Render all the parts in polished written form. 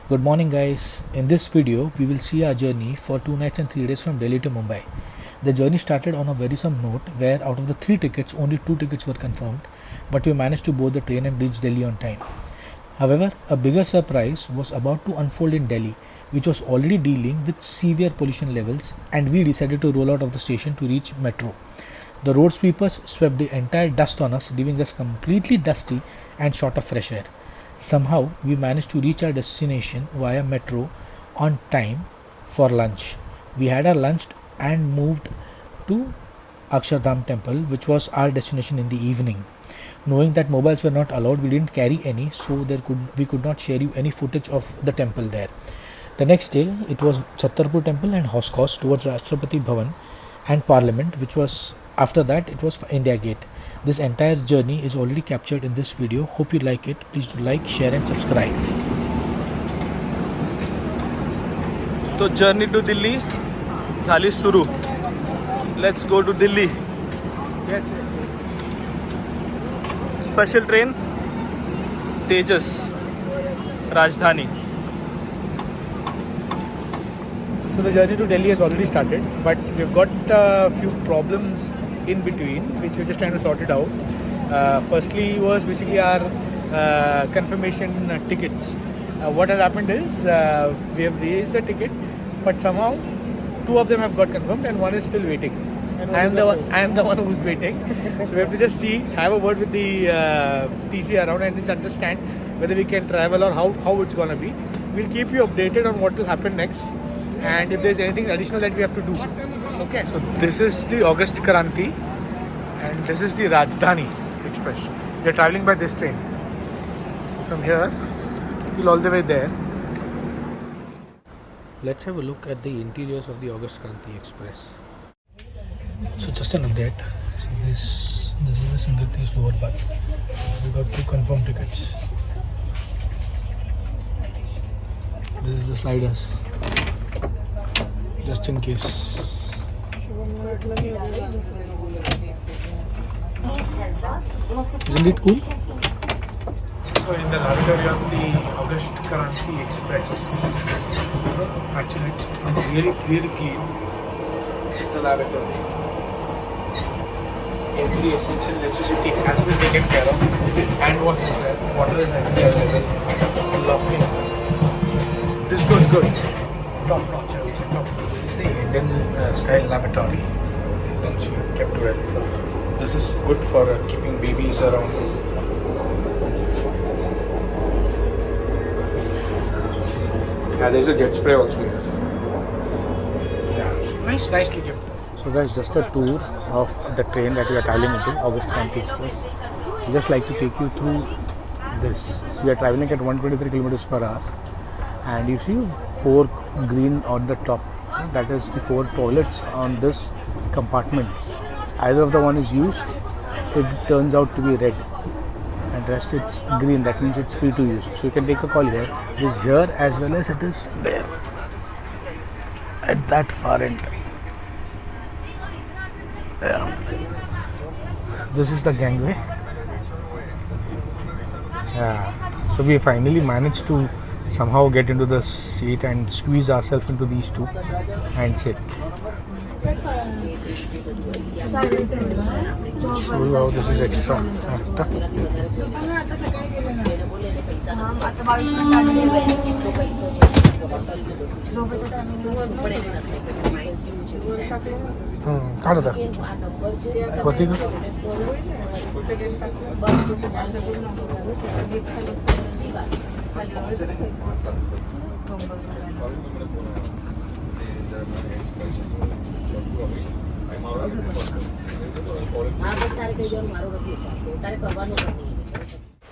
Good morning, guys. In this video, we will see our journey for 2 nights and 3 days from Delhi to Mumbai. The journey started on a worrisome note where out of the 3 tickets, only 2 tickets were confirmed, but we managed to board the train and reach Delhi on time. However, a bigger surprise was about to unfold in Delhi, which was already dealing with severe pollution levels, and we decided to roll out of the station to reach metro. The road sweepers swept the entire dust on us, leaving us completely dusty and short of fresh air. Somehow, we managed to reach our destination via metro on time for lunch. We had our lunch and moved to Akshardham temple, which was our destination in the evening. Knowing that mobiles were not allowed, we didn't carry any, so we could not share you any footage of the temple there. The next day, it was Chhatarpur temple and Hoscos towards Rashtrapati Bhavan and Parliament, which was after that it was India Gate. This entire journey is already captured in this video. Hope you like it. Please do like, share and subscribe. तो journey to Delhi झाली सुरू. Let's go to Delhi. Special train Tejas Rajdhani. So the journey to Delhi has already started, but we've got a few problems in between, which we're just trying to sort it out. Firstly was basically our confirmation tickets. What has happened is we have raised the ticket, but somehow 2 of them have got confirmed and 1 is still waiting. I am the one who's waiting. So we have to just have a word with the TC around and just understand whether we can travel or how it's gonna be. We'll keep you updated on what will happen next, and if there's anything additional that we have to do. Okay. So this is the August Kranti and this is the Rajdhani Express. We are traveling by this train. From here till all the way there. Let's have a look at the interiors of the August Kranti Express. So just an update. See this is a single piece lower berth. We got 2 confirmed tickets. This is the sliders. Just in case. Isn't it cool? So in the lavatory of the August Kranti Express, actually it's really clean. This is the lavatory. Every essential necessity has been taken care of. Hand wash is there, water is available, locking. This goes good. Top notch, I would say top. This is the Indian style lavatory, which we have kept well. This is good for keeping babies around. Yeah, there's a jet spray also here. Yeah, nicely kept. So guys, just a tour of the train that we are traveling into, August Kranti Express. I'd just like to take you through this. So we are traveling at 123 kilometers per hour, and you see 4 green on the top. That is the 4 toilets on this compartment. Either of the one is used, it turns out to be red, and rest it's green. That means it's free to use. So you can take a call here. It is here as well as it is there at that far end. Yeah. This is the gangway. Yeah. So we finally managed to somehow get into the seat and squeeze ourselves into these 2 and sit. Show you how this is extra. काढ आता वरती कर.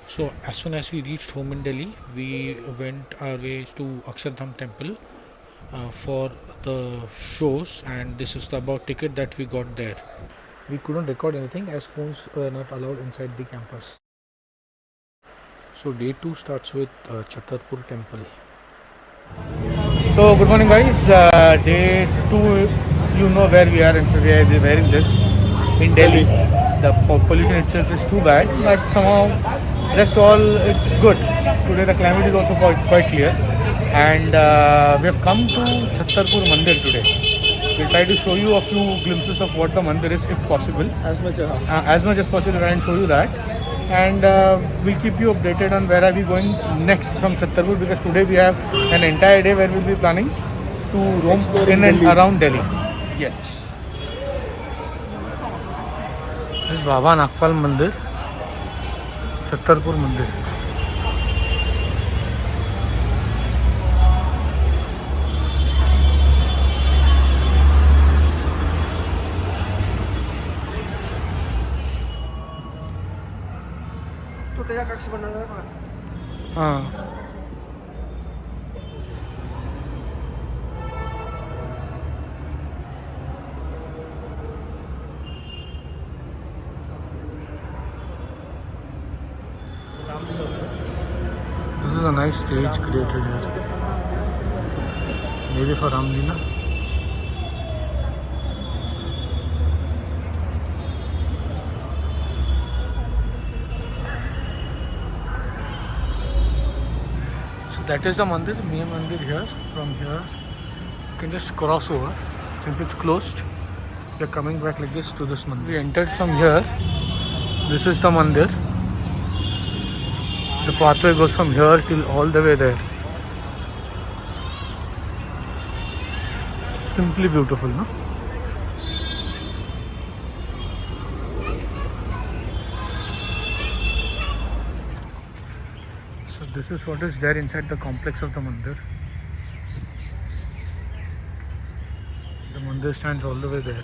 So as soon as we reached home in Delhi, we went our way to Akshardham temple for the shows, and this is the about ticket that we got there. We couldn't record anything as phones were not allowed inside the campus. So day 2 starts with Chhatarpur temple. So good morning guys, day 2, you know where we are, and we are wearing this in Delhi. The pollution itself is too bad, but somehow rest all it's good. Today the climate is also quite clear. and we have come to Chhatarpur Mandir today. We'll try to show you a few glimpses of what the mandir is if possible. As much as possible, try and show you that. And we'll keep you updated on where are we going next from Chhatarpur, because today we have an entire day where we'll be planning to roam in and around Delhi. Yes. This is Baba Nagpal Mandir, Chhatarpur Mandir. This is a nice stage created here. Maybe for Ram Leela. So that is the mandir, the main mandir here. From here, you can just cross over. Since it's closed, we are coming back like this to this mandir. We entered from here. This is the mandir. The pathway goes from here till all the way there. Simply beautiful, no? So this is what is there inside the complex of the mandir. The mandir stands all the way there.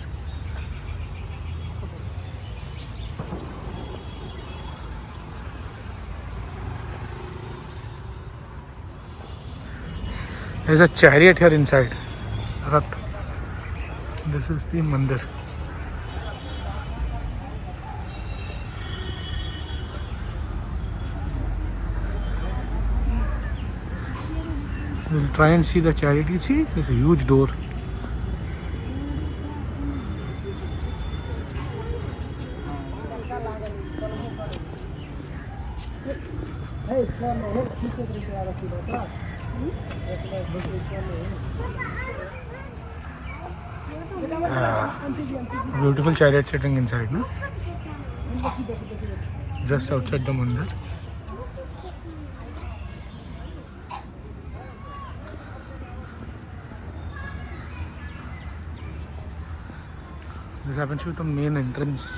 There's a chariot here inside. Rath. This is the mandir. We'll try and see the chariot. You see, there's a huge door. Beautiful chariot sitting inside, no? Just outside the mandir. This happens to be the main entrance.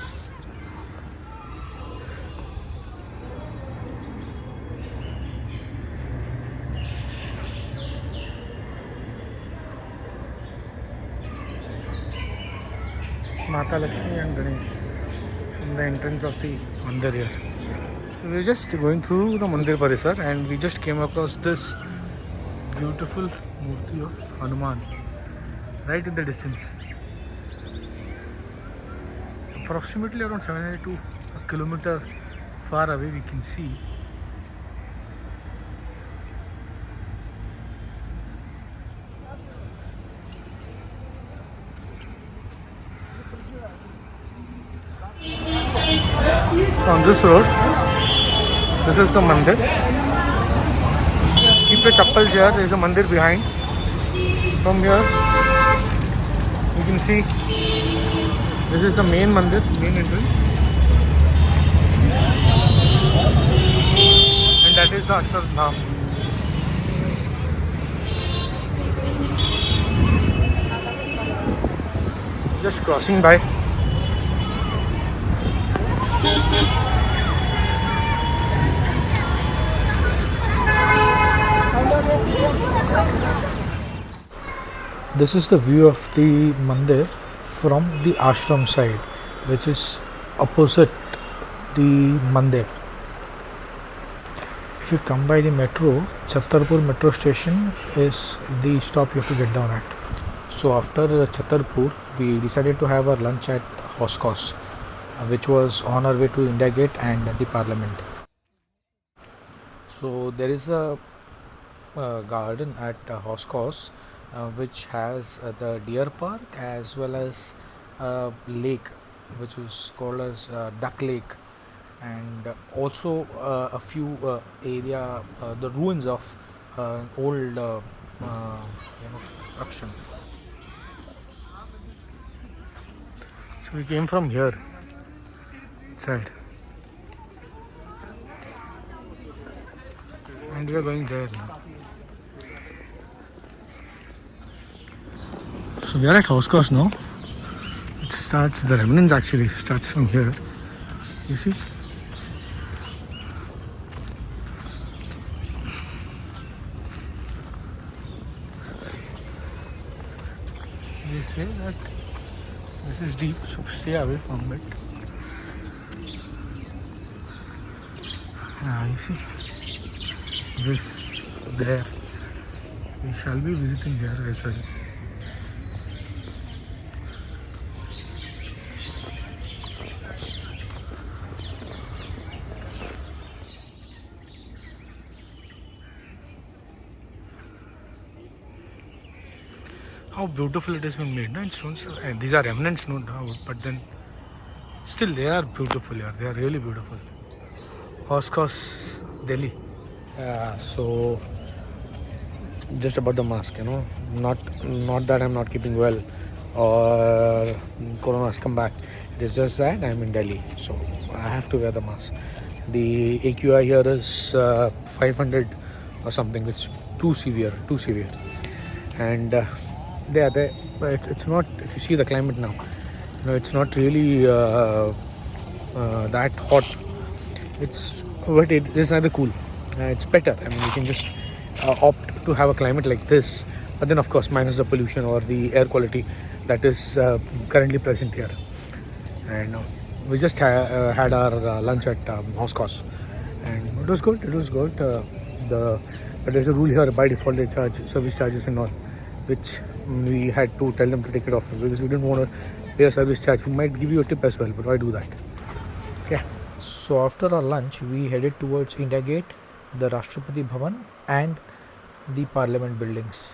Mata Lakshmi and Ganesh from the entrance of the mandir here. So we're just going through the mandir parisar and we just came across this beautiful murti of Hanuman right in the distance. Approximately around 700 to a kilometer far away we can see on this road. This is the mandir. Keep your chappals here. There is a mandir behind. From here you can see this is the main mandir, main entrance, and that is the Ashram. Just crossing by. This is the view of the mandir from the ashram side, which is opposite the mandir. If you come by the metro, Chhatarpur metro station is the stop you have to get down at. So after Chhatarpur, we decided to have our lunch at Hoscos, which was on our way to India Gate and the Parliament. So there is a garden at Hoscos, which has the deer park as well as a lake, which is called as Duck Lake, and also a few the ruins of old construction. So we came from here side and we are going there now. So we are at House Course now. It starts, the remnants actually starts from here. You see? They say that this is deep, so stay away from it. You see this there. We shall be visiting there as well. How beautiful it has been made, no? In stones. And these are remnants, no doubt, but then still they are beautiful. Yeah, they are really beautiful. Horse Course, Delhi. So just about the mask, not that I'm not keeping well or Corona has come back. It is just that I'm in Delhi, so I have to wear the mask. The AQI here is 500 or something. It's too severe, and it's not. If you see the climate now, it's not really that hot. But it is neither cool. It's better. I mean, you can just opt to have a climate like this, but then of course minus the pollution or the air quality that is currently present here. And we just had our lunch at House Course, and it was good. But there's a rule here: by default they charge service charges and all, which we had to tell them to take it off because we didn't want to pay a service charge. We might give you a tip as well, but why do that? Okay. So after our lunch, we headed towards India Gate, the Rashtrapati Bhavan, and the Parliament buildings.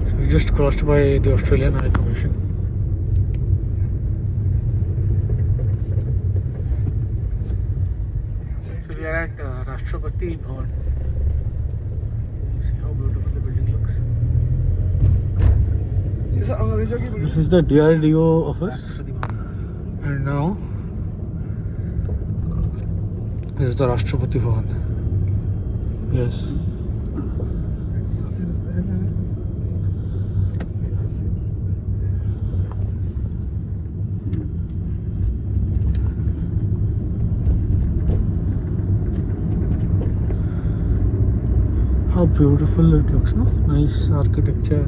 So we just crossed by the Australian High Commission. So we are at Rashtrapati Bhavan. See how beautiful the building looks. This is the DRDO office, and now this is the Rashtrapati Bhavan. Yes. How beautiful it looks, no? Nice architecture.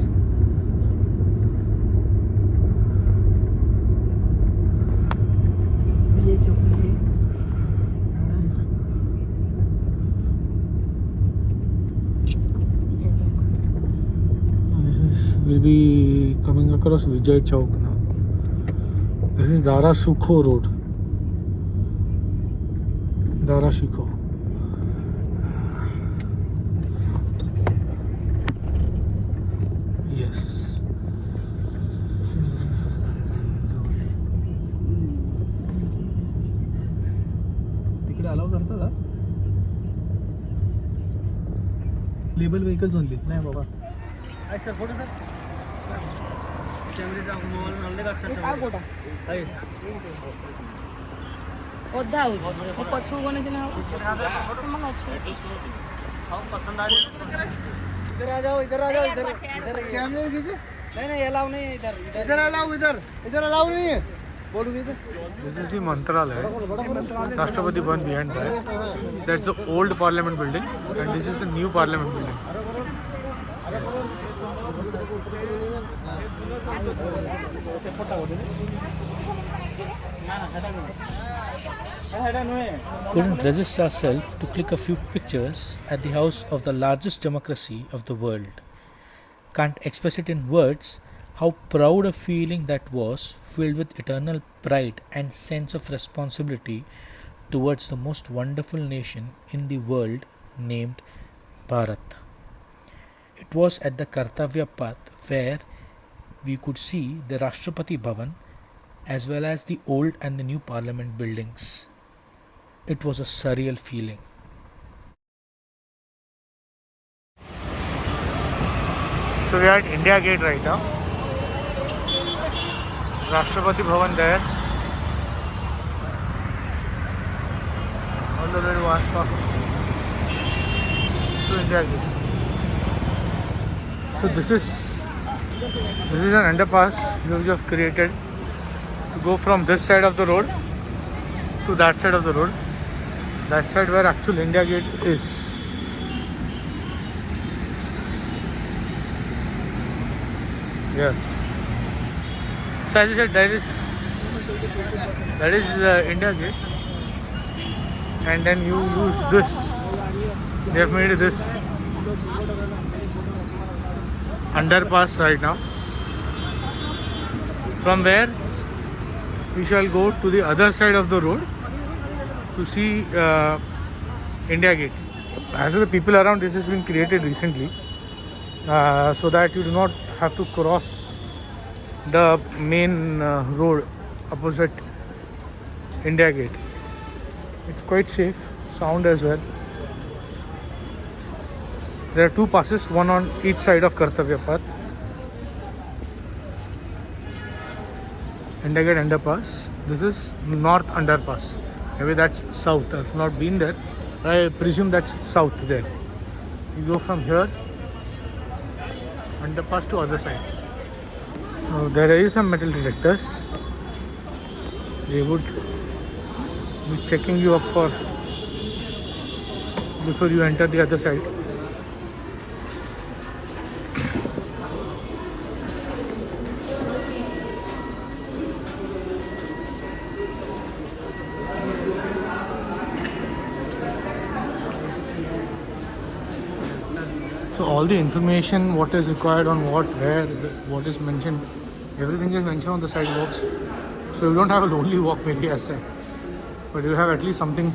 We'll be coming across Vijay Chowk now. This is Dara Sukho Road. Dara Sukho. Yes. तिकडे allow करता का? Label vehicles only. नाही बाबा. Sir photo sir कैमरे से mobile में डालने का अच्छा अच्छा फोटो है ओदा हो वो पछू कोने के ना फोटो मंगा अच्छा हम पसंद आ रही है इधर आ जाओ इधर कैमरे खींचे नहीं अलाउ नहीं इधर अलाउ नहीं है बोलो इधर This is the Mantralaya, Rashtrapati Bhavan behind that. That's the old Parliament building, and this is the new Parliament building. Couldn't resist ourselves to click a few pictures at the house of the largest democracy of the world. Can't express it in words how proud a feeling that was, filled with eternal pride and sense of responsibility towards the most wonderful nation in the world named Bharat. It was at the Kartavya Path where we could see the Rashtrapati Bhavan as well as the old and the new parliament buildings. It was a surreal feeling. So we are at India Gate right now. Rashtrapati Bhavan there. All the way to Ashpa to India Gate. So this is an underpass which we have created to go from this side of the road to that side of the road. That side where actual India Gate is. Yeah. So as I said, that is India Gate, and then you use this. They have made this underpass right now. From where we shall go to the other side of the road to see India Gate. As for the people around, this has been created recently, so that you do not have to cross the main road opposite India Gate. It's quite safe, sound as well. There are two passes, one on each side of Kartavya Path. India Gate underpass. This is north underpass. Maybe that's south. I've not been there. I presume that's south there. You go from here, underpass to other side. So there is some metal detectors. They would be checking you up for before you enter the other side. So all the information, what is required on what, where, what is mentioned, everything is mentioned on the sidewalks. So you don't have a lonely walk maybe as such, but you have at least something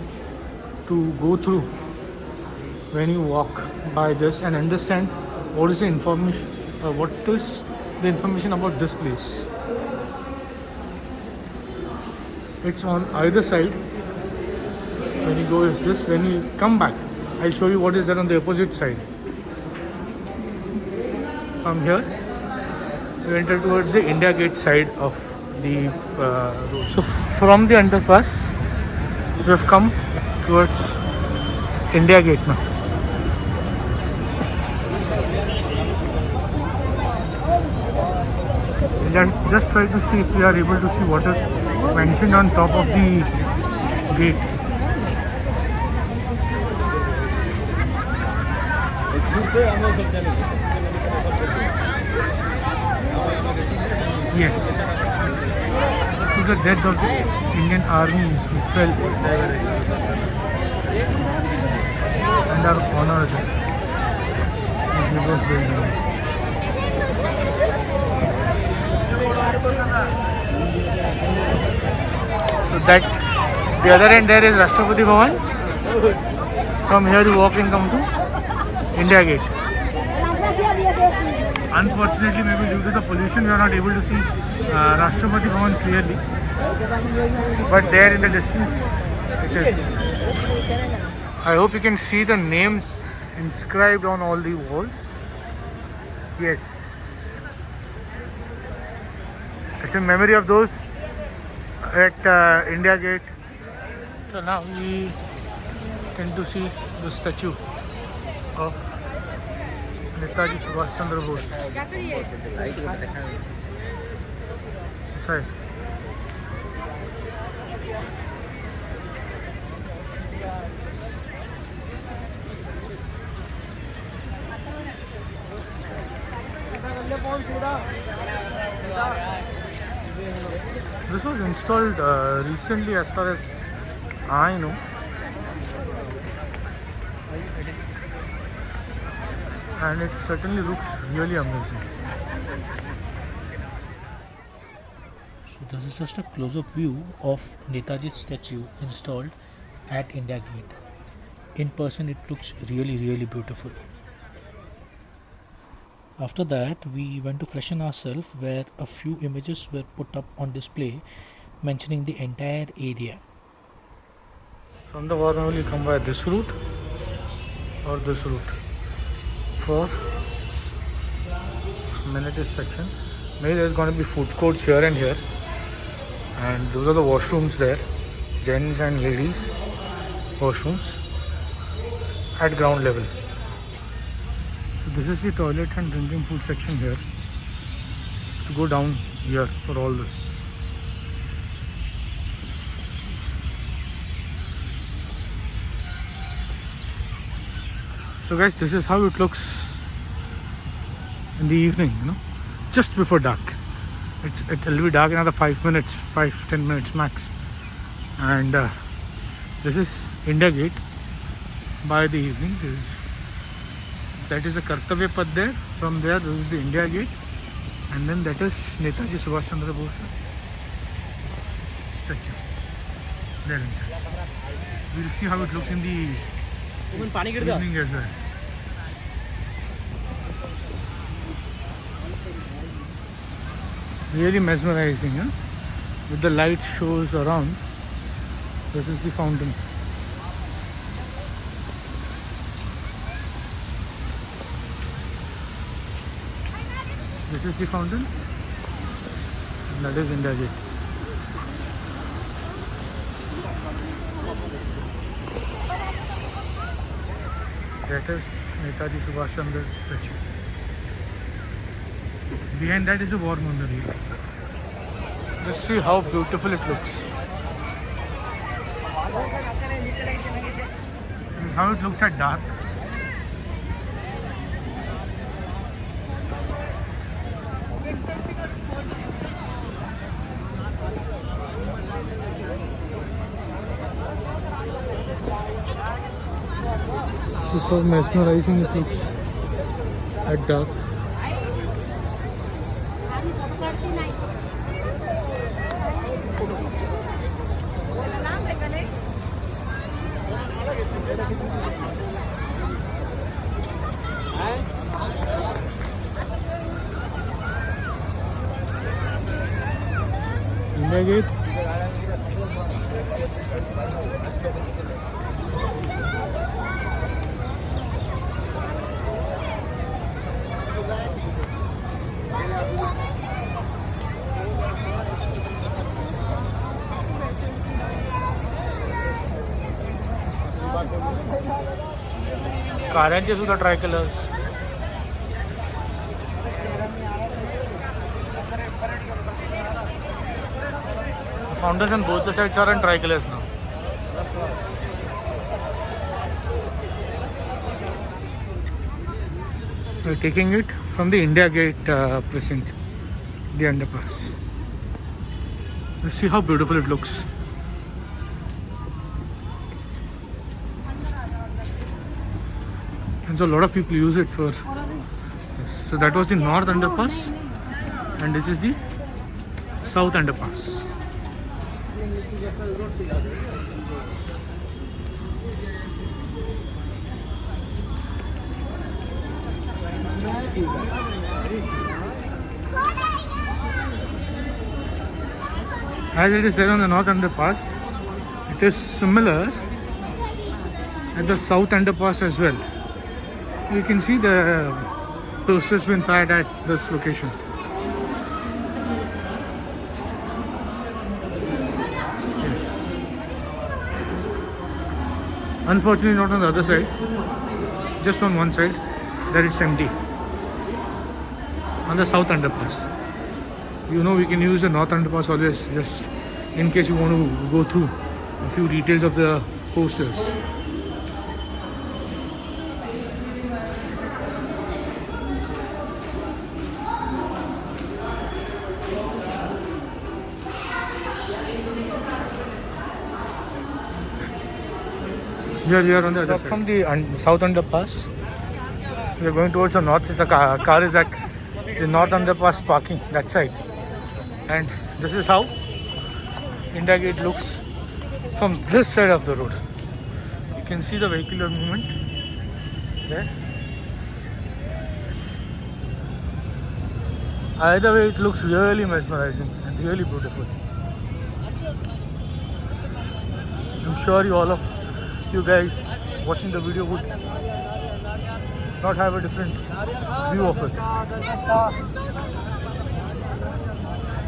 to go through when you walk by this and understand what is the information, what is the information about this place. It's on either side. When you go is this. When you come back, I'll show you what is there on the opposite side. From here, we enter towards the India Gate side of the road. So from the underpass, we have come towards India Gate now. Let's just try to see if we are able to see what is mentioned on top of the gate. Yes. To the death of the Indian Army who fell and are honored in Reverse Building. So that the other end there is Rashtrapati Bhavan. From here you walk and come to India Gate. Unfortunately, maybe due to the pollution, we are not able to see Rashtrapati Bhavan clearly. But there in the distance, it is. I hope you can see the names inscribed on all the walls. Yes. It's in memory of those at India Gate. So now we tend to see the statue of Netaji Subhash Chandra Bose. Sorry. This was installed recently, as far as I know. And it certainly looks really amazing. So this is just a close-up view of Netaji's statue installed at India Gate. In person it looks really beautiful. After that, we went to freshen ourselves where a few images were put up on display mentioning the entire area. From the Varnavali, you come by this route or this route. For amenities section, maybe there's going to be food courts here and here, and those are the washrooms there, gents and ladies washrooms at ground level. So this is the toilet and drinking food section here. To go down here for all this. So guys, this is how it looks in the evening, just before dark. It'll be dark in another 5-10 minutes max. And this is India Gate by the evening. That is the Kartavya Path there. From there, this is the India Gate. And then that is Netaji Subhash Chandra Bose statue. There inside. We'll see how it looks in the evening as well. Really mesmerizing, huh? With the light shows around. This is the fountain. This is the fountain. And that is India Gate. That is Netaji Subhash Chandra's statue. Behind that is a war memorial. Just see how beautiful it looks. This is how it looks at dark. This is how mesmerizing it looks at dark. India Gate. कारांचे सुद्धा try colours. Fountains on both the sides are on tricolors now. We're taking it from the India Gate precinct, the underpass. Let's see how beautiful it looks. And so a lot of people use it for. So that was the north underpass, and this is the south underpass. As it is there on the north underpass, it is similar at the south underpass as well. You can see the posters been pad at this location. Unfortunately not on the other side, just on one side, there it's empty. On the south underpass. You know, we can use the north underpass always, just in case you want to go through a few details of the posters. Here we are on the other side. From the south underpass, we are going towards the north. It's a car is at the north underpass parking that side, and this is how India Gate looks from this side of the road. You can see the vehicular movement there. Either way, it looks really mesmerizing and really beautiful. I'm sure all of you guys watching the video would not have a different view of it.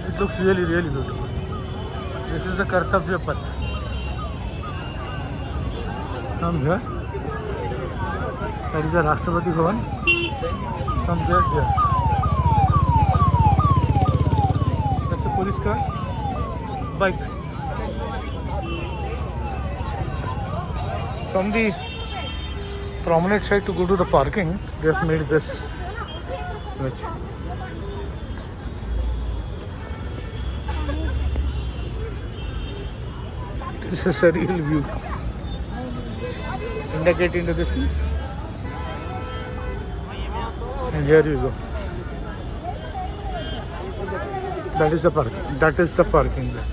It looks really, really beautiful. This is the Kartavya Path. From here, that is the Rashtrapati Bhavan. From there, here. That's a police car. Bike. From the promenade side to go to the parking, they have made this bridge. This is a real view. India Gate in the distance. And here you go. That is the parking. That is the parking there.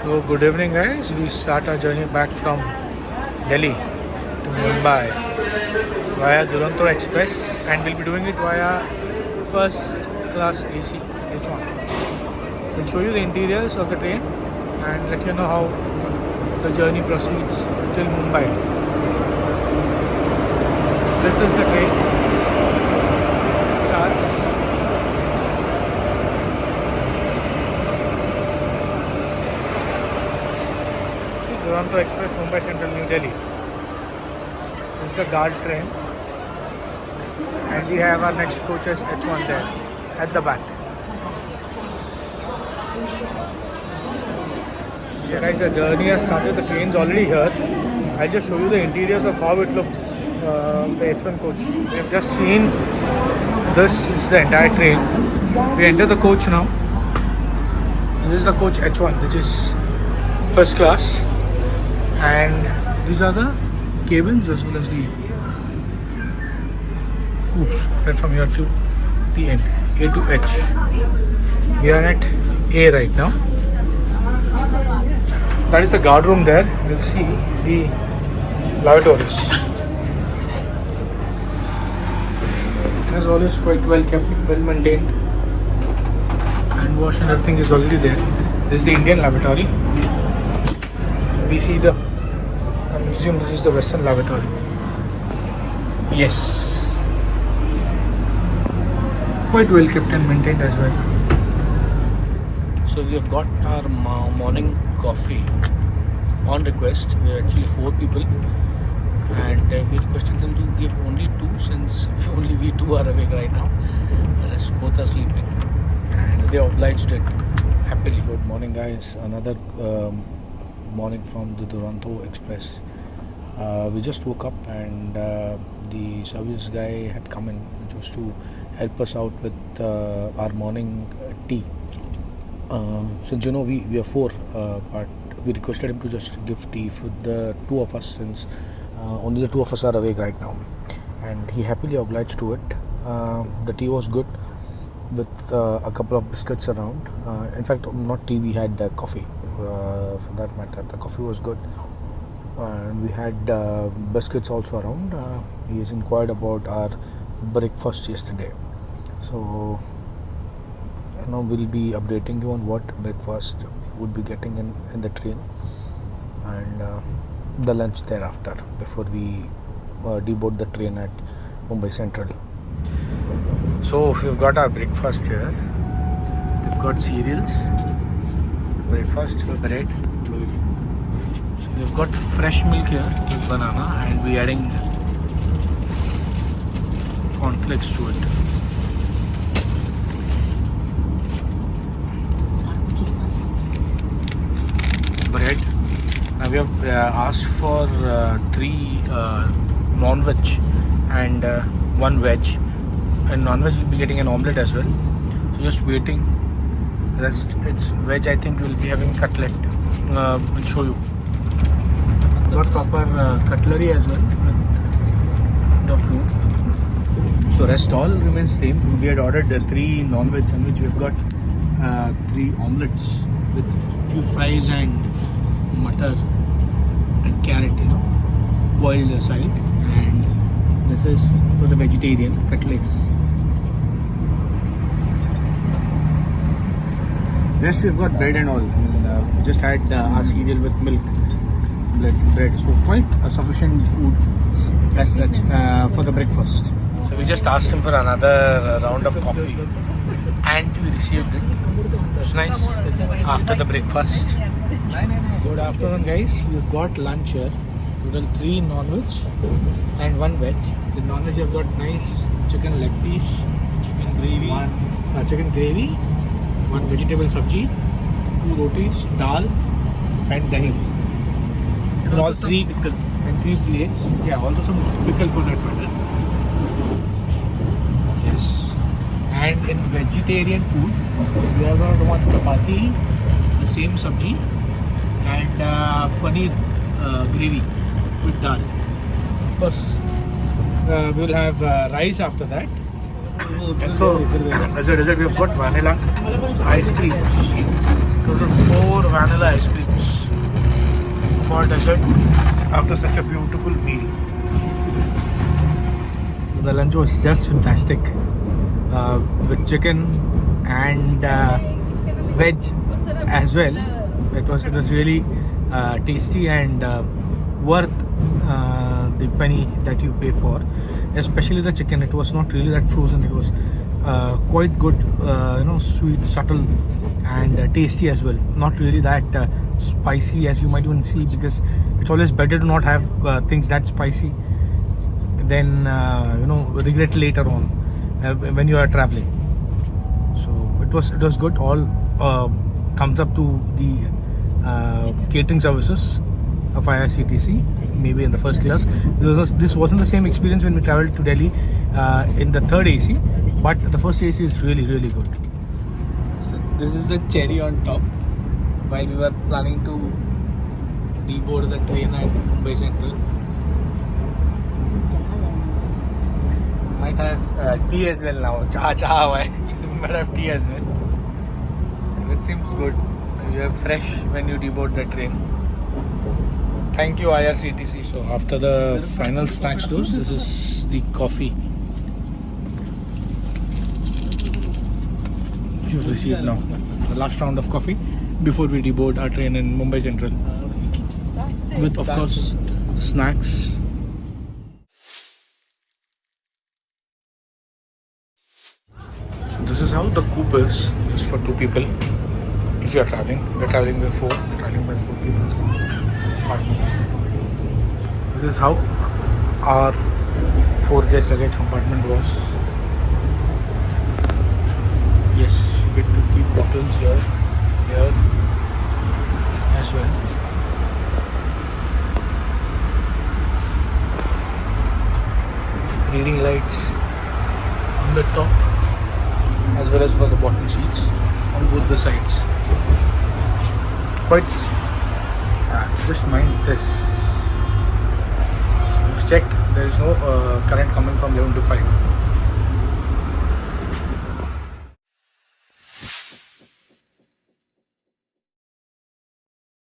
So good evening guys, we start our journey back from Delhi to Mumbai via Duronto Express, and we'll be doing it via first class AC H1. We'll show you the interiors of the train and let you know how the journey proceeds till Mumbai. This is the train. It starts. Duronto Express, Mumbai Central, New Delhi. This is the guard train, and we have our next coaches H1 there at the back. Yeah guys, the journey has started. The train's already here. I'll just show you the interiors of how it looks. The H1 coach. We have just seen this is the entire train. We enter the coach now. This is the coach H1, which is first class. And these are the cabins as well as the coops right from here to the end, A to H. We are at A right now. That is the guard room there. You'll see the lavatories. As always, quite well kept, well maintained. Hand wash and everything is already there. This is the Indian lavatory. We see the, I presume this is the Western lavatory. Yes. Quite well kept and maintained as well. So we have got our morning coffee on request. We are actually 4 people, and we requested them to give only 2 since only we 2 are awake right now. The rest both are sleeping, and they obliged it happily. Good morning guys, another morning from the Duronto Express. We just woke up and the service guy had come in, which was to help us out with our morning tea. Since you know we are 4, but we requested him to just give tea for the 2 of us, since only the 2 of us are awake right now, and he happily obliged to it. The tea was good with a couple of biscuits around. In fact, not tea, we had coffee. For that matter, the coffee was good, and we had biscuits also around. He has inquired about our breakfast yesterday, so now we'll be updating you on what breakfast we would be getting in the train, and the lunch thereafter before we deboard the train at Mumbai Central. So we've got our breakfast here. We've got cereals, breakfast, so bread. So we've got fresh milk here with banana, and we're adding cornflakes to it. Bread. Now we have asked for 3 non-veg and 1 veg. And non-veg will be getting an omelette as well. So just waiting. Rest it's veg. I think we'll be having cutlet. We'll show you. Got proper cutlery as well with the food. So rest all remains same. We had ordered 3 non-veg, and which we've got 3 omelets with few fries and butter and carrot, boiled aside. And this is for the vegetarian cutlets. Rest we've got bread and all. We just had our cereal with milk, bread. So quite a sufficient food as such for the breakfast. So we just asked him for another round of coffee, and we received it. It's nice after the breakfast. Good afternoon, guys. We've got lunch here. Total 3 non-veg and 1 veg. In non-veg, you've got nice chicken leg piece, chicken gravy, 1 vegetable sabji, 2 rotis, dal, and dahi. And all 3 pickle and 3 plates. Yeah, also some pickle for that matter. Yes. And in vegetarian food, we have got 1 chapati, the same sabji, and paneer gravy with dal. Of course, we will have rice after that. And so, as a dessert, we have got vanilla ice creams. Total 4 vanilla ice creams for dessert after such a beautiful meal. So the lunch was just fantastic with chicken and veg as well. It was really tasty and worth the penny that you pay for. Especially the chicken, it was not really that frozen. It was quite good, sweet, subtle, and tasty as well. Not really that spicy as you might even see, because it's always better to not have things that spicy than regret later on when you are traveling. So it was good. All thumbs up to the catering services of IRCTC, maybe in the first class. This wasn't the same experience when we traveled to Delhi in the third AC, but the first AC is really, really good. So this is the cherry on top. While we were planning to deboard the train at Mumbai Central, might have tea as well now. Might have tea as well. It seems good. You are fresh when you deboard the train. Thank you, IRCTC. So after the final snacks dose, this is the coffee which you've received now. The last round of coffee before we deboard our train in Mumbai Central. With, of course, snacks. So this is how the coupe is. Just for 2 people. If you are traveling, we are traveling by 4. We are traveling by 4 people. This is how our 4 guest luggage compartment was. Yes, you get to keep bottles here as well. Reading lights on the top as well as for the bottom seats on both the sides. Quite just mind this. We've checked, there is no current coming from 11 to 5.